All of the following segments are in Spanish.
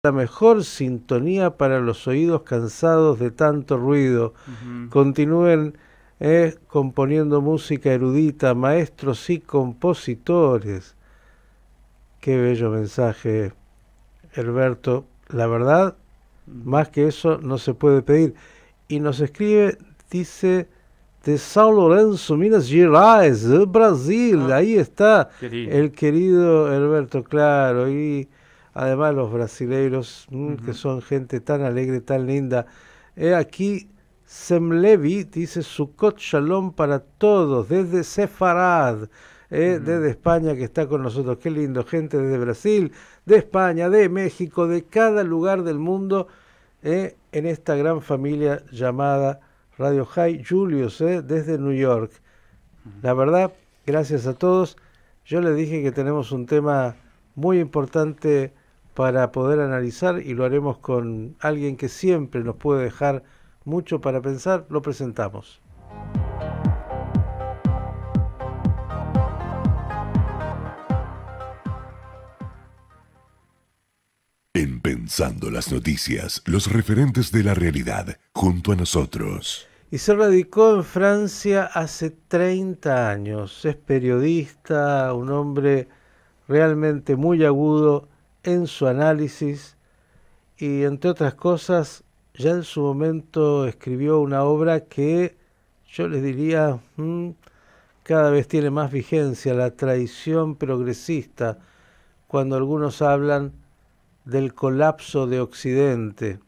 la mejor sintonía para los oídos cansados de tanto ruido. Ujú. Continúen componiendo música erudita, maestros y compositores. Qué bello mensaje, Herberto. La verdad, Ujú. más que eso no se puede pedir. Y nos escribe, dice, de São Lourenço, Minas Gerais, Brasil. Ah, Ahí está qué lindo. el querido Herberto, claro. Y además los brasileiros, que Ujú. son gente tan alegre, tan linda. Aquí Semlevi dice Sukkot Shalom para todos, desde Sefarad, Ujú. desde España que está con nosotros. Qué lindo, gente desde Brasil, de España, de México, de cada lugar del mundo, en esta gran familia llamada Radio High. Julius, desde New York. Ujú. La verdad, gracias a todos. Yo les dije que tenemos un tema muy importante para poder analizar y lo haremos con alguien que siempre nos puede dejar mucho para pensar. Lo presentamos. En Pensando las Noticias, los referentes de la realidad, junto a nosotros. Y se radicó en Francia hace 30 años. Es periodista, un hombre realmente muy agudo en su análisis y, entre otras cosas, ya en su momento escribió una obra que yo les diría cada vez tiene más vigencia, La traición progresista, cuando algunos hablan del colapso de Occidente.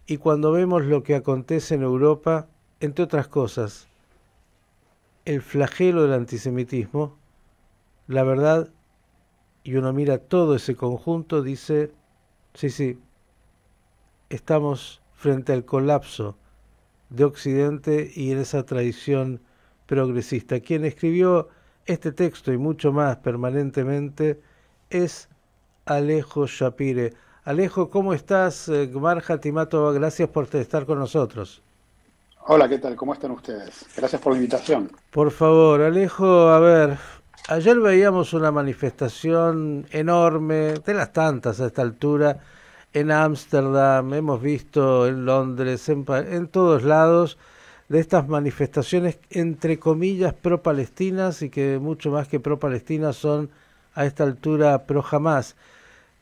Y cuando vemos lo que acontece en Europa, entre otras cosas, el flagelo del antisemitismo, la verdad, y uno mira todo ese conjunto, dice, sí, sí, estamos frente al colapso de Occidente y en esa tradición progresista. Quien escribió este texto y mucho más permanentemente es Alejo Shapire. Alejo, ¿cómo estás? Marja Timato, gracias por estar con nosotros. Hola, ¿qué tal? ¿Cómo están ustedes? Gracias por la invitación. Por favor, Alejo, a ver, ayer veíamos una manifestación enorme, de las tantas a esta altura, en Ámsterdam, hemos visto en Londres, en todos lados, de estas manifestaciones entre comillas pro-palestinas y que mucho más que pro-palestinas son a esta altura pro-Hamás.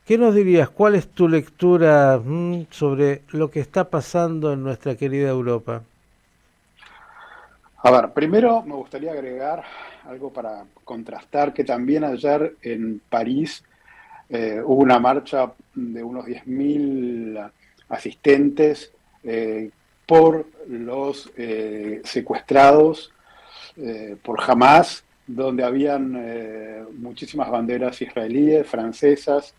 ¿Qué nos dirías? ¿Cuál es tu lectura sobre lo que está pasando en nuestra querida Europa? A ver, primero me gustaría agregar algo para contrastar, que también ayer en París hubo una marcha de unos 10.000 asistentes por los secuestrados por Hamas, donde habían muchísimas banderas israelíes, francesas,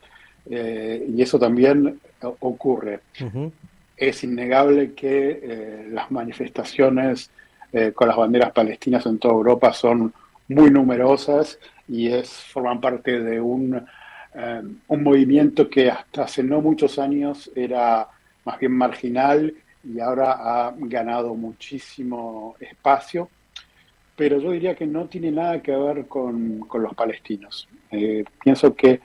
y eso también ocurre. Ujú. Es innegable que las manifestaciones con las banderas palestinas en toda Europa son muy numerosas y forman parte de un movimiento que hasta hace no muchos años era más bien marginal y ahora ha ganado muchísimo espacio, pero yo diría que no tiene nada que ver con los palestinos. Pienso que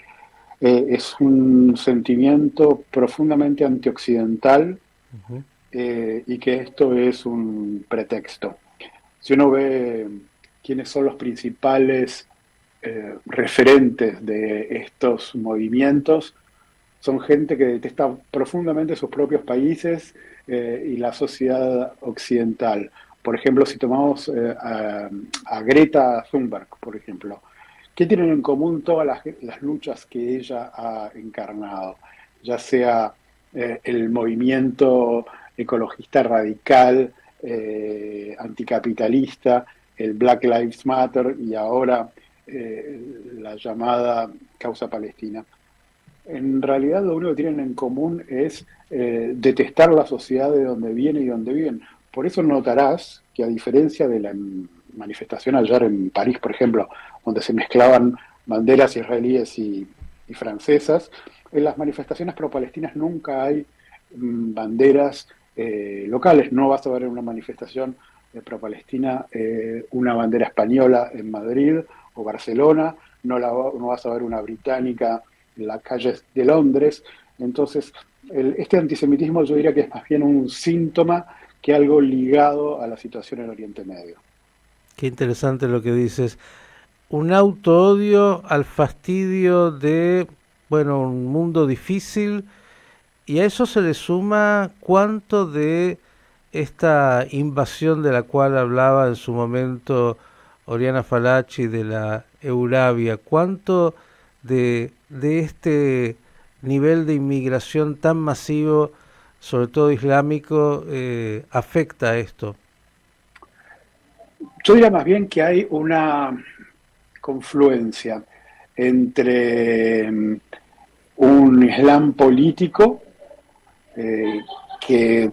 es un sentimiento profundamente antioccidental, Ujú. y que esto es un pretexto. Si uno ve quiénes son los principales referentes de estos movimientos, son gente que detesta profundamente sus propios países y la sociedad occidental. Por ejemplo, si tomamos a Greta Thunberg, por ejemplo, ¿qué tienen en común todas las luchas que ella ha encarnado? Ya sea el movimiento ecologista radical, anticapitalista, el Black Lives Matter y ahora la llamada causa palestina. En realidad lo único que tienen en común es detestar la sociedad de donde viene y donde viven. Por eso notarás que a diferencia de la manifestación ayer en París, por ejemplo, donde se mezclaban banderas israelíes y francesas, en las manifestaciones pro-palestinas nunca hay banderas locales. No vas a ver en una manifestación pro-palestina una bandera española en Madrid o Barcelona, no vas a ver una británica en las calles de Londres. Entonces, este antisemitismo yo diría que es más bien un síntoma que algo ligado a la situación en Oriente Medio. Qué interesante lo que dices. Un auto-odio al fastidio de, bueno, un mundo difícil, y a eso se le suma cuánto de esta invasión de la cual hablaba en su momento Oriana Fallaci de la Euralia, cuánto de este nivel de inmigración tan masivo, sobre todo islámico, afecta a esto. Yo diría más bien que hay una confluencia entre un islam político que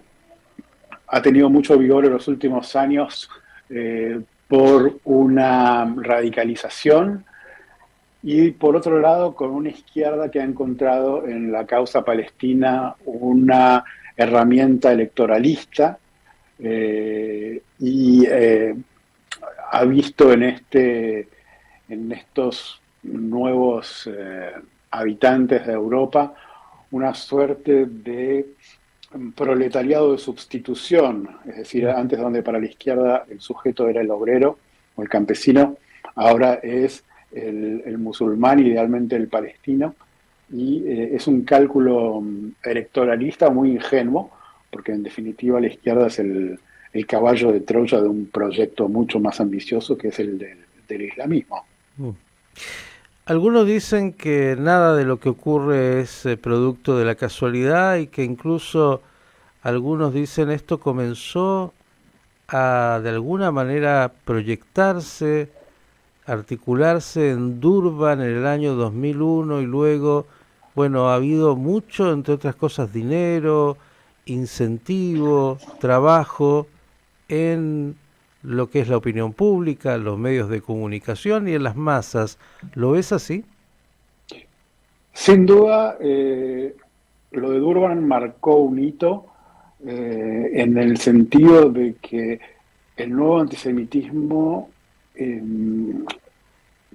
ha tenido mucho vigor en los últimos años por una radicalización y por otro lado con una izquierda que ha encontrado en la causa palestina una herramienta electoralista y ha visto en estos nuevos habitantes de Europa una suerte de proletariado de sustitución, es decir, antes donde para la izquierda el sujeto era el obrero o el campesino, ahora es el musulmán, idealmente el palestino, y es un cálculo electoralista muy ingenuo, porque en definitiva la izquierda es el caballo de Troya de un proyecto mucho más ambicioso que es el del islamismo. Algunos dicen que nada de lo que ocurre es producto de la casualidad y que incluso algunos dicen esto comenzó a de alguna manera proyectarse, articularse en Durban en el año 2001 y luego, bueno, ha habido mucho, entre otras cosas, dinero, incentivo, trabajo en lo que es la opinión pública, los medios de comunicación y en las masas. ¿Lo ves así? Sin duda, lo de Durban marcó un hito en el sentido de que el nuevo antisemitismo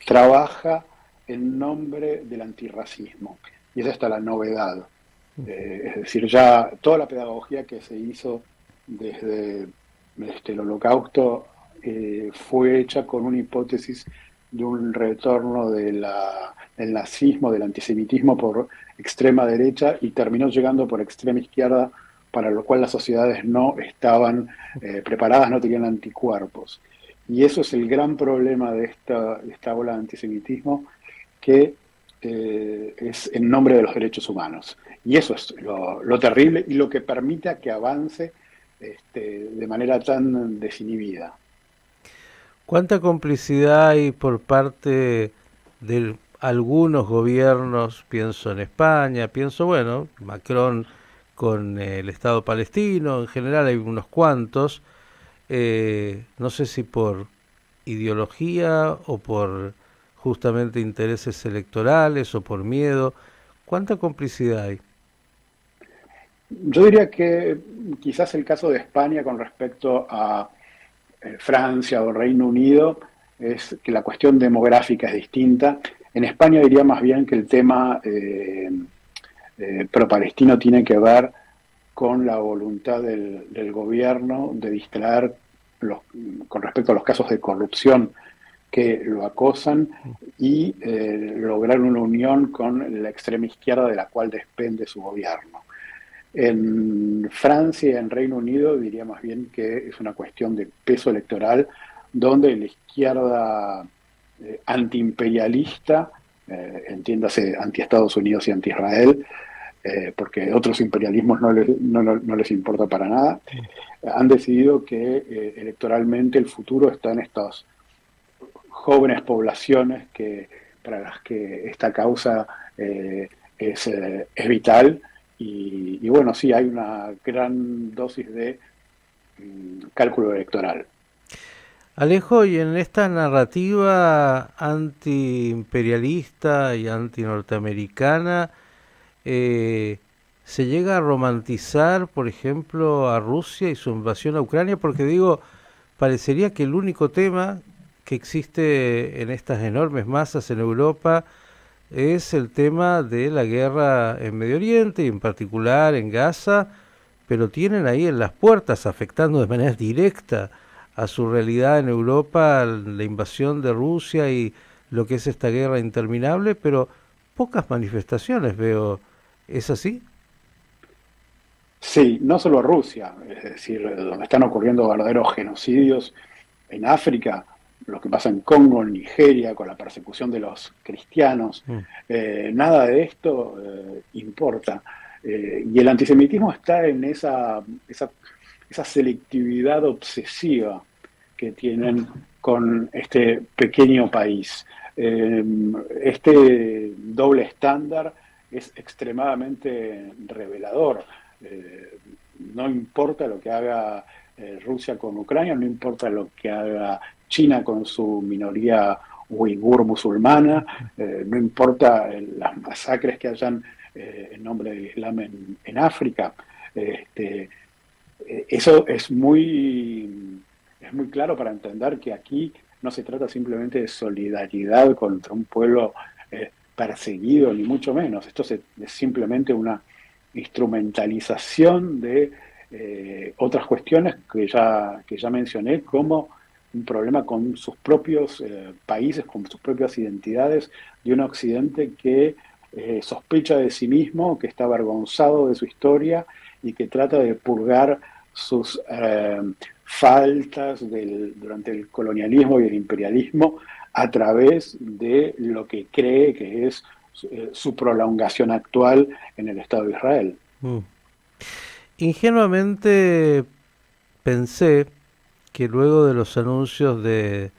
trabaja en nombre del antirracismo. Y esa está la novedad. Es decir, ya toda la pedagogía que se hizo desde el Holocausto fue hecha con una hipótesis de un retorno del nazismo, del antisemitismo por extrema derecha y terminó llegando por extrema izquierda, para lo cual las sociedades no estaban preparadas, no tenían anticuerpos. Y eso es el gran problema de esta ola de antisemitismo, que es en nombre de los derechos humanos. Y eso es lo terrible y lo que permite que avance de manera tan desinhibida. ¿Cuánta complicidad hay por parte de algunos gobiernos? Pienso en España, pienso, bueno, Macron con el Estado palestino, en general hay unos cuantos, no sé si por ideología o por justamente intereses electorales o por miedo. ¿Cuánta complicidad hay? Yo diría que quizás el caso de España con respecto a Francia o Reino Unido es que la cuestión demográfica es distinta. En España diría más bien que el tema pro-palestino tiene que ver con la voluntad del gobierno de distraer con respecto a los casos de corrupción que lo acosan y lograr una unión con la extrema izquierda de la cual depende su gobierno. En Francia y en Reino Unido diría más bien que es una cuestión de peso electoral, donde la izquierda antiimperialista, entiéndase anti-Estados Unidos y anti-Israel, porque otros imperialismos no les importa para nada, han decidido que electoralmente el futuro está en estas jóvenes poblaciones para las que esta causa es vital. Y bueno, sí, hay una gran dosis de cálculo electoral. Alejo, y en esta narrativa antiimperialista y antinorteamericana, ¿se llega a romantizar, por ejemplo, a Rusia y su invasión a Ucrania? Porque digo, parecería que el único tema que existe en estas enormes masas en Europa es el tema de la guerra en Medio Oriente y en particular en Gaza, pero tienen ahí en las puertas, afectando de manera directa a su realidad en Europa, la invasión de Rusia y lo que es esta guerra interminable, pero pocas manifestaciones veo. ¿Es así? Sí, no solo Rusia, es decir, donde están ocurriendo verdaderos genocidios en África, lo que pasa en Congo, en Nigeria, con la persecución de los cristianos, nada de esto importa. Y el antisemitismo está en esa selectividad obsesiva que tienen con este pequeño país. Este doble estándar es extremadamente revelador. No importa lo que haga Rusia con Ucrania, no importa lo que haga China con su minoría uigur musulmana, no importa las masacres que hayan en nombre del Islam en África. Eso es muy claro para entender que aquí no se trata simplemente de solidaridad contra un pueblo perseguido, ni mucho menos. Esto es simplemente una instrumentalización de otras cuestiones que ya mencioné, como un problema con sus propios países, con sus propias identidades, de un occidente que sospecha de sí mismo, que está avergonzado de su historia y que trata de purgar sus faltas durante el colonialismo y el imperialismo a través de lo que cree que es su prolongación actual en el Estado de Israel. Ingenuamente pensé que luego de los anuncios de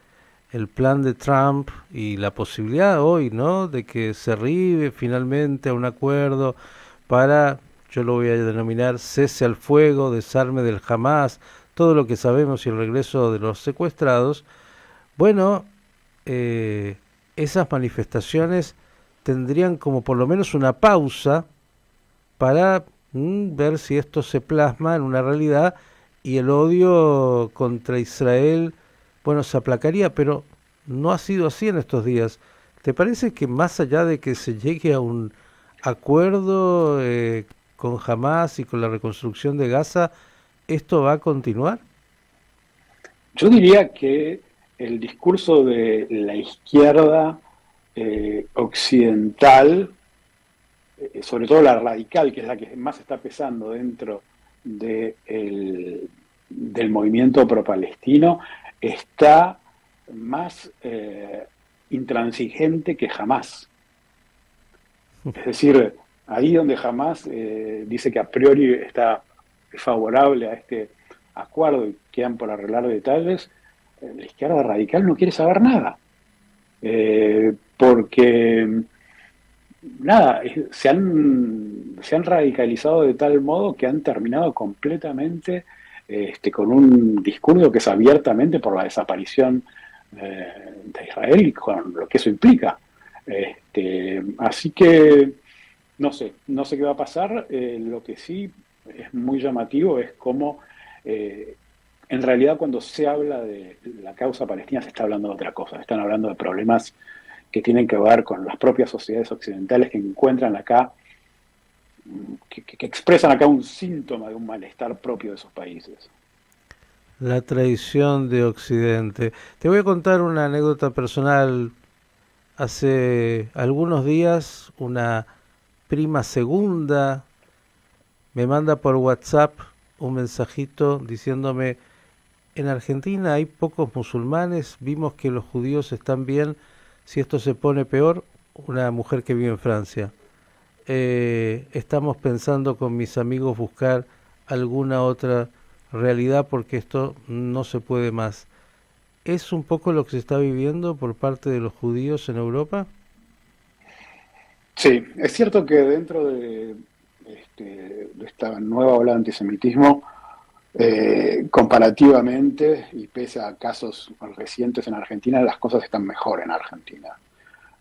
el plan de Trump y la posibilidad hoy, ¿no?, de que se arribe finalmente a un acuerdo para, yo lo voy a denominar, cese al fuego, desarme del Hamas, todo lo que sabemos y el regreso de los secuestrados, bueno, esas manifestaciones tendrían como por lo menos una pausa para ver si esto se plasma en una realidad y el odio contra Israel, bueno, se aplacaría, pero no ha sido así en estos días. ¿Te parece que más allá de que se llegue a un acuerdo con Hamas y con la reconstrucción de Gaza, esto va a continuar? Yo diría que el discurso de la izquierda occidental, sobre todo la radical, que es la que más está pesando dentro del movimiento pro-palestino, está más intransigente que jamás. Es decir, ahí donde jamás dice que a priori está favorable a este acuerdo y quedan por arreglar detalles, la izquierda radical no quiere saber nada. Porque nada, se han radicalizado de tal modo que han terminado completamente con un discurso que es abiertamente por la desaparición de Israel y con lo que eso implica. Así que no sé qué va a pasar. Lo que sí es muy llamativo es cómo en realidad cuando se habla de la causa palestina se está hablando de otra cosa. Están hablando de problemas que tienen que ver con las propias sociedades occidentales que encuentran acá, que expresan acá un síntoma de un malestar propio de esos países. La traición de Occidente. Te voy a contar una anécdota personal. Hace algunos días una prima segunda me manda por WhatsApp un mensajito diciéndome: en Argentina hay pocos musulmanes, vimos que los judíos están bien, si esto se pone peor, una mujer que vive en Francia. Estamos pensando con mis amigos buscar alguna otra realidad porque esto no se puede más. ¿Es un poco lo que se está viviendo por parte de los judíos en Europa? Sí, es cierto que dentro de esta nueva ola de antisemitismo, comparativamente y pese a casos recientes en Argentina, las cosas están mejor en Argentina.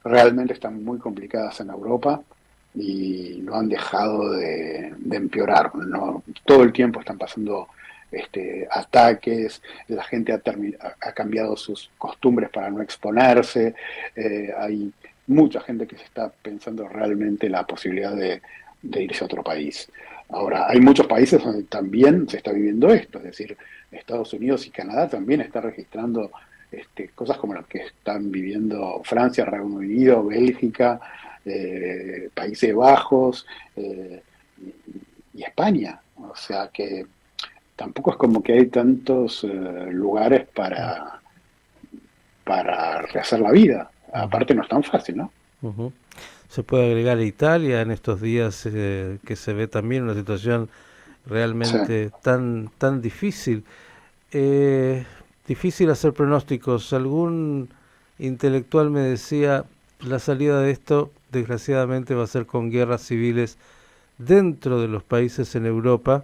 Realmente están muy complicadas en Europa y no han dejado de empeorar, ¿no? Todo el tiempo están pasando ataques, la gente ha cambiado sus costumbres para no exponerse, hay mucha gente que se está pensando realmente la posibilidad de irse a otro país. Ahora, hay muchos países donde también se está viviendo esto, es decir, Estados Unidos y Canadá también están registrando cosas como las que están viviendo Francia, Reino Unido, Bélgica, Países Bajos y España. O sea que tampoco es como que hay tantos lugares para rehacer la vida. Aparte no es tan fácil, ¿no? Ujú. Se puede agregar a Italia en estos días, que se ve también una situación realmente Sí. tan difícil. Difícil hacer pronósticos. Algún intelectual me decía, la salida de esto desgraciadamente va a ser con guerras civiles dentro de los países en Europa,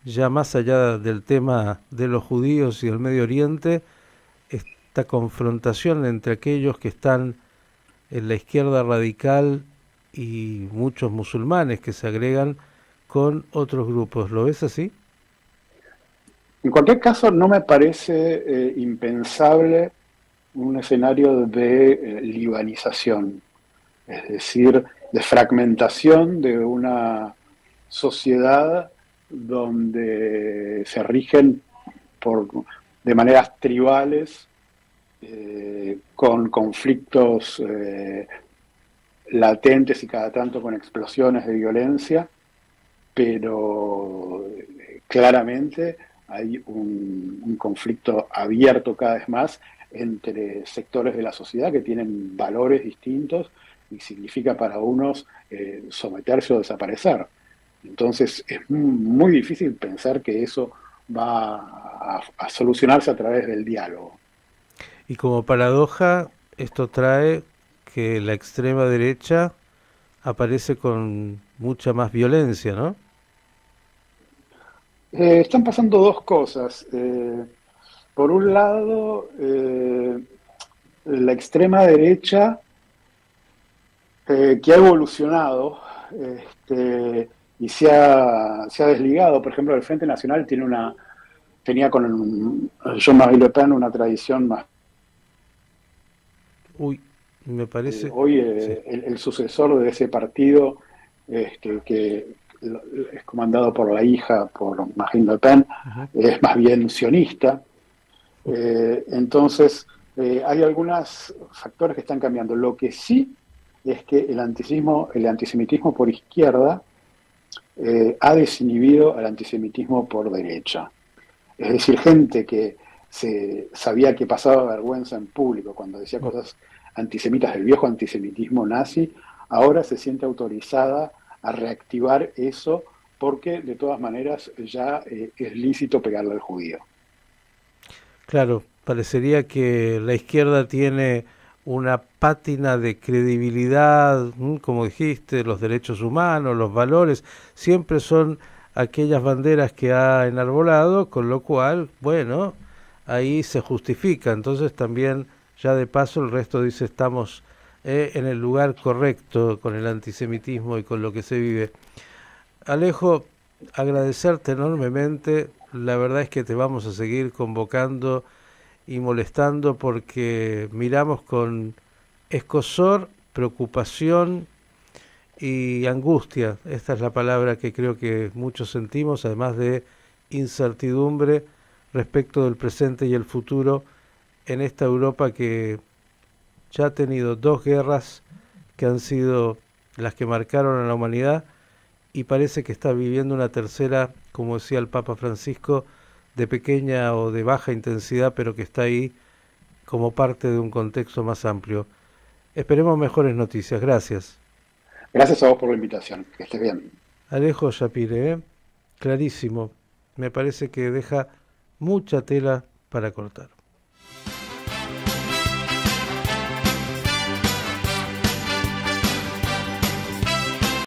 ya más allá del tema de los judíos y el Medio Oriente, esta confrontación entre aquellos que están en la izquierda radical y muchos musulmanes que se agregan con otros grupos. ¿Lo ves así? En cualquier caso, no me parece impensable un escenario de libanización, es decir, de fragmentación de una sociedad donde se rigen por, de maneras tribales, con conflictos latentes y cada tanto con explosiones de violencia, pero claramente hay un conflicto abierto cada vez más entre sectores de la sociedad que tienen valores distintos y significa para unos someterse o desaparecer. Entonces es muy difícil pensar que eso va a solucionarse a través del diálogo. Y como paradoja, esto trae que la extrema derecha aparece con mucha más violencia, ¿no? Están pasando dos cosas. Por un lado, la extrema derecha que ha evolucionado y se ha desligado. Por ejemplo, el Frente Nacional tenía con Jean-Marie Le Pen una tradición más. Uy, me parece... Hoy Sí. el sucesor de ese partido, que es comandado por la hija, por Marine Le Pen, Ujú. es más bien sionista. Entonces, hay algunos factores que están cambiando. Lo que sí es que el antisemitismo por izquierda ha desinhibido al antisemitismo por derecha. Es decir, gente que sabía que pasaba vergüenza en público cuando decía cosas antisemitas del viejo antisemitismo nazi, ahora se siente autorizada a reactivar eso porque de todas maneras ya es lícito pegarle al judío. Claro, parecería que la izquierda tiene una pátina de credibilidad, como dijiste, los derechos humanos, los valores, siempre son aquellas banderas que ha enarbolado, con lo cual, bueno, ahí se justifica. Entonces también, ya de paso, el resto dice estamos en el lugar correcto con el antisemitismo y con lo que se vive. Alejo, agradecerte enormemente. La verdad es que te vamos a seguir convocando y molestando porque miramos con escozor, preocupación y angustia. Esta es la palabra que creo que muchos sentimos, además de incertidumbre respecto del presente y el futuro en esta Europa que ya ha tenido dos guerras que han sido las que marcaron a la humanidad y parece que está viviendo una tercera, como decía el Papa Francisco, de pequeña o de baja intensidad, pero que está ahí como parte de un contexto más amplio. Esperemos mejores noticias. Gracias. Gracias a vos por la invitación. Que estés bien. Alejo Shapire, clarísimo. Me parece que deja mucha tela para cortar.